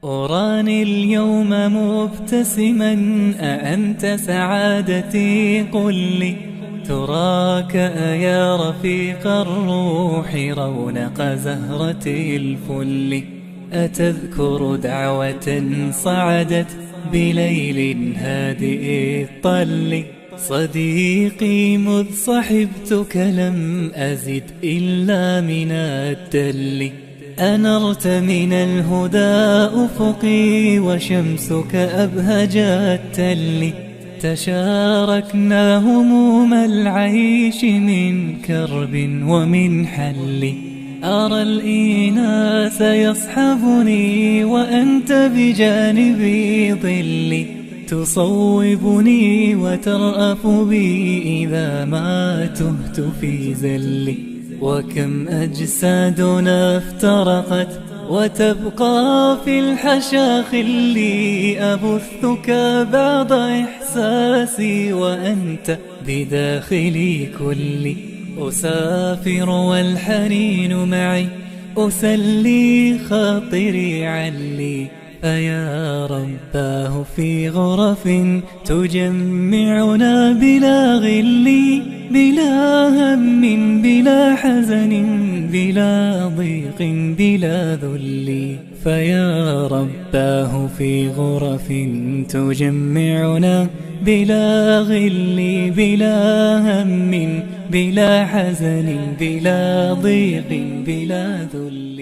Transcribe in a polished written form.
أراني اليوم مبتسما، أأنت سعادتي؟ قل لي تراك أيا رفيق الروح رونق زهرة الفل. أتذكر دعوة صعدت بليل هادئ الطل؟ صديقي مذ صحبتك لم أزد إلا من الدل. أنرت من الهدى أفقي وشمسك أبهجت التل. تشاركنا هموم العيش من كرب ومن حل. أرى الإناس يصحبني وأنت بجانبي ظلي. تصوبني وترأف بي إذا ما تهت في زلي. وكم أجسادنا افترقت وتبقى في الحشا خلي. أبثك بعض إحساسي وأنت بداخلي كلي. أسافر والحنين معي أسلي خاطري علي. فيا رباه في غرف تجمعنا بلا غل. بلا هم بلا حزن بلا ضيق بلا ذل. فيا رباه في غرف تجمعنا بلا غل بلا هم بلا حزن بلا ضيق بلا ذل.